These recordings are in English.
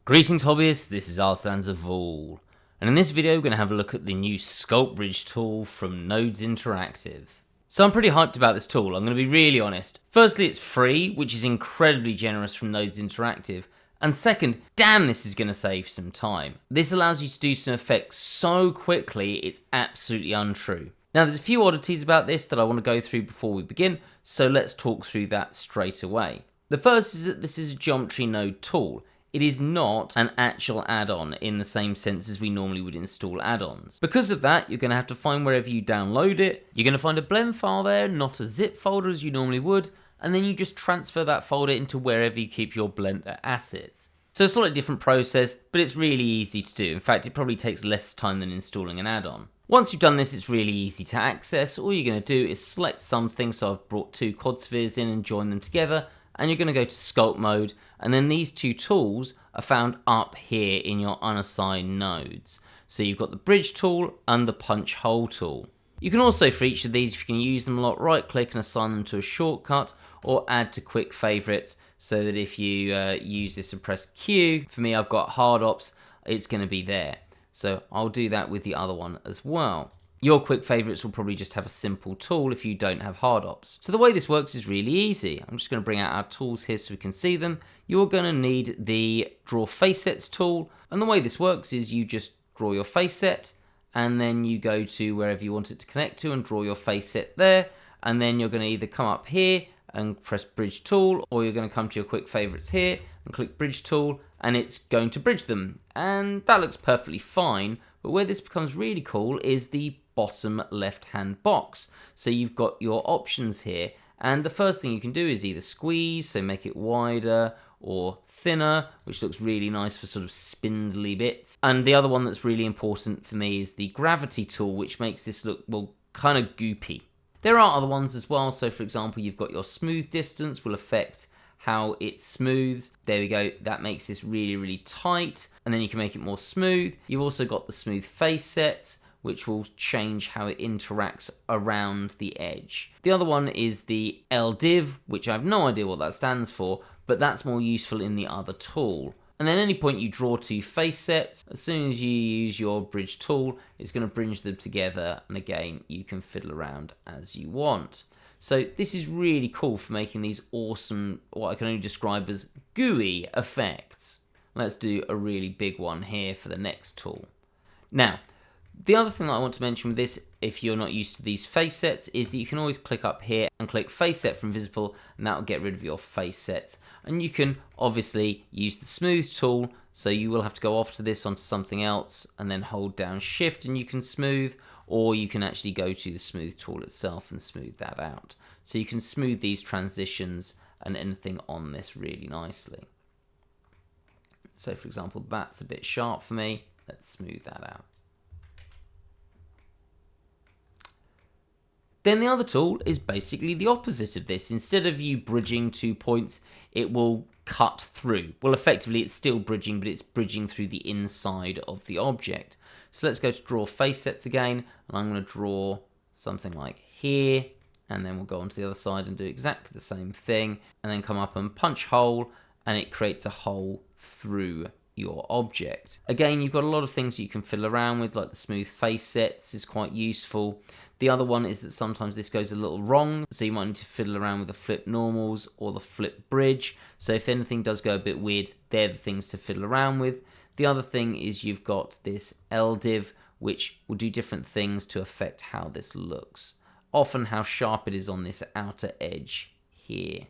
Greetings hobbyists, this is Artisans of All, and in this video we're going to have a look at the new Sculpt Bridge tool from Nodes Interactive. So I'm pretty hyped about this tool, I'm going to be really honest. Firstly, it's free, which is incredibly generous from Nodes Interactive, and second, damn, this is going to save some time. This allows you to do some effects so quickly it's absolutely untrue. Now there's a few oddities about this that I want to go through before we begin, so let's talk through that straight away. The first is that this is a geometry node tool. It is not an actual add-on in the same sense as we normally would install add-ons. Because of that, you're going to have to find wherever you download it. You're going to find a blend file there, not a zip folder as you normally would, and then you just transfer that folder into wherever you keep your Blender assets. So it's a slightly different process, but it's really easy to do. In fact, it probably takes less time than installing an add-on. Once you've done this, it's really easy to access. All you're going to do is select something, so I've brought two quad spheres in and joined them together, and you're going to go to sculpt mode, and then these two tools are found up here in your unassigned nodes. So you've got the bridge tool and the punch hole tool. You can also, for each of these, if you can use them a lot, right click and assign them to a shortcut or add to quick favorites, so that if you use this and press Q, for me I've got hard ops, it's going to be there. So I'll do that with the other one as well. Your quick favorites will probably just have a simple tool if you don't have hard ops. So the way this works is really easy. I'm just going to bring out our tools here so we can see them. You're going to need the draw face sets tool, and the way this works is you just draw your face set and then you go to wherever you want it to connect to and draw your face set there, and then you're going to either come up here and press bridge tool, or you're going to come to your quick favorites here and click bridge tool, and it's going to bridge them, and that looks perfectly fine. But where this becomes really cool is the bottom left hand box. So you've got your options here, and the first thing you can do is either squeeze, so make it wider, or thinner, which looks really nice for sort of spindly bits. And the other one that's really important for me is the gravity tool, which makes this look, well, kind of goopy. There are other ones as well, so for example you've got your smooth distance will affect how it smooths. There we go, that makes this really tight, and then you can make it more smooth. You've also got the smooth face sets, which will change how it interacts around the edge. The other one is the LDiv, which I have no idea what that stands for, but that's more useful in the other tool. And then at any point you draw two face sets, as soon as you use your bridge tool, it's going to bridge them together, and again, you can fiddle around as you want. So this is really cool for making these awesome, what I can only describe as gooey effects. Let's do a really big one here for the next tool. Now, the other thing that I want to mention with this, if you're not used to these face sets, is that you can always click up here and click face set from visible, and that will get rid of your face sets. And you can obviously use the smooth tool, so you will have to go off to this onto something else and then hold down shift and you can smooth, or you can actually go to the smooth tool itself and smooth that out. So you can smooth these transitions and anything on this really nicely. So for example, that's a bit sharp for me. Let's smooth that out. Then the other tool is basically the opposite of this. Instead of you bridging 2 points, it will cut through. Well, effectively it's still bridging, but it's bridging through the inside of the object. So let's go to draw face sets again, and I'm going to draw something like here, and then we'll go on to the other side and do exactly the same thing, and then come up and punch hole, and it creates a hole through your object. Again, you've got a lot of things you can fiddle around with, like the smooth face sets is quite useful. The other one is that sometimes this goes a little wrong, so you might need to fiddle around with the flip normals or the flip bridge. So if anything does go a bit weird, they're the things to fiddle around with. The other thing is you've got this LDiv, which will do different things to affect how this looks. Often how sharp it is on this outer edge here.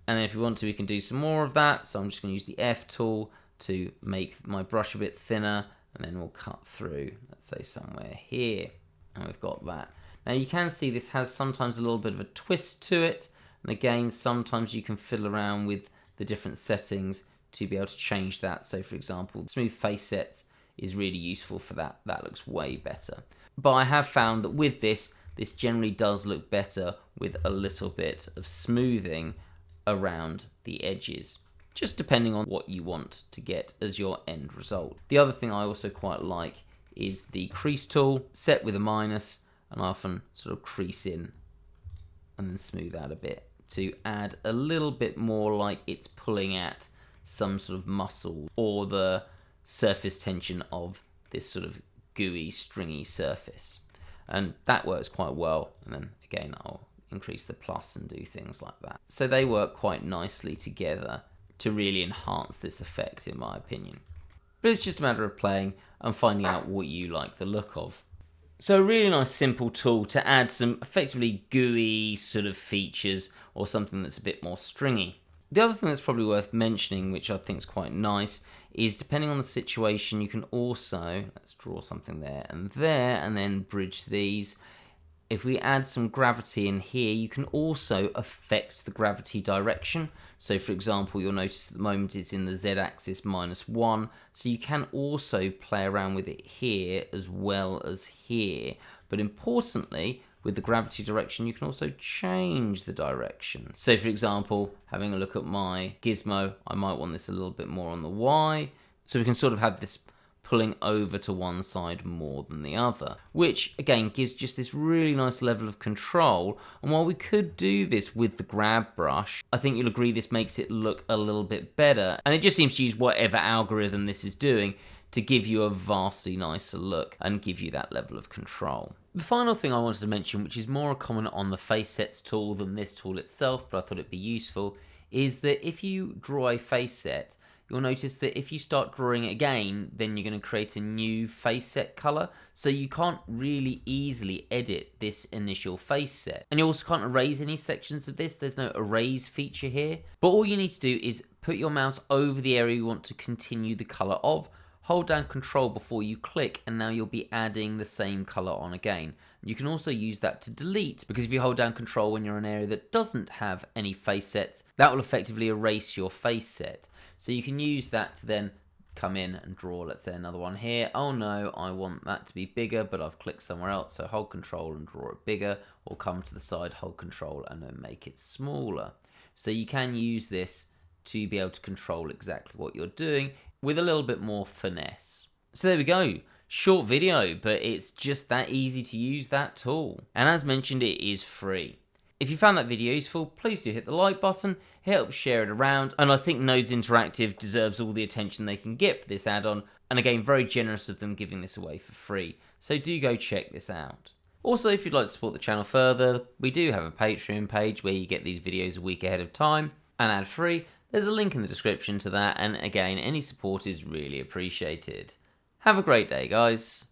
And then if we want to, we can do some more of that. So I'm just going to use the F tool to make my brush a bit thinner, and then we'll cut through, let's say somewhere here, and we've got that. Now you can see this has sometimes a little bit of a twist to it, and again sometimes you can fiddle around with the different settings to be able to change that. So for example, smooth face sets is really useful for that. That looks way better. But I have found that with this generally does look better with a little bit of smoothing around the edges, just depending on what you want to get as your end result. The other thing I also quite like is the crease tool, set with a minus, and I often sort of crease in and then smooth out a bit to add a little bit more like it's pulling at some sort of muscle or the surface tension of this sort of gooey, stringy surface. And that works quite well. And then again, I'll increase the plus and do things like that. So they work quite nicely together to really enhance this effect, in my opinion. But it's just a matter of playing and finding out what you like the look of. So a really nice simple tool to add some effectively gooey sort of features or something that's a bit more stringy. The other thing that's probably worth mentioning, which I think is quite nice, is depending on the situation, you can also, let's draw something there, and then bridge these. If we add some gravity in here, you can also affect the gravity direction. So for example, you'll notice at the moment it's in the z-axis -1, so you can also play around with it here as well as here. But importantly, with the gravity direction, you can also change the direction. So for example, having a look at my gizmo, I might want this a little bit more on the Y. So we can sort of have this pulling over to one side more than the other, which again gives just this really nice level of control. And while we could do this with the grab brush, I think you'll agree this makes it look a little bit better. And it just seems to use whatever algorithm this is doing to give you a vastly nicer look and give you that level of control. The final thing I wanted to mention, which is more a comment on the face sets tool than this tool itself, but I thought it'd be useful, is that if you draw a face set, you'll notice that if you start drawing again, then you're going to create a new face set color. So you can't really easily edit this initial face set. And you also can't erase any sections of this. There's no erase feature here. But all you need to do is put your mouse over the area you want to continue the color of, hold down Control before you click, and now you'll be adding the same color on again. You can also use that to delete, because if you hold down Control when you're in an area that doesn't have any face sets, that will effectively erase your face set. So you can use that to then come in and draw, let's say, another one here. Oh no, I want that to be bigger, but I've clicked somewhere else, so hold Control and draw it bigger, or come to the side, hold Control, and then make it smaller. So you can use this to be able to control exactly what you're doing with a little bit more finesse. So there we go. Short video, but it's just that easy to use that tool. And as mentioned, it is free. If you found that video useful, please do hit the like button, it helps share it around, and I think Nodes Interactive deserves all the attention they can get for this add-on, and again, very generous of them giving this away for free, so do go check this out. Also, if you'd like to support the channel further, we do have a Patreon page where you get these videos a week ahead of time, and ad-free. There's a link in the description to that, and again, any support is really appreciated. Have a great day, guys.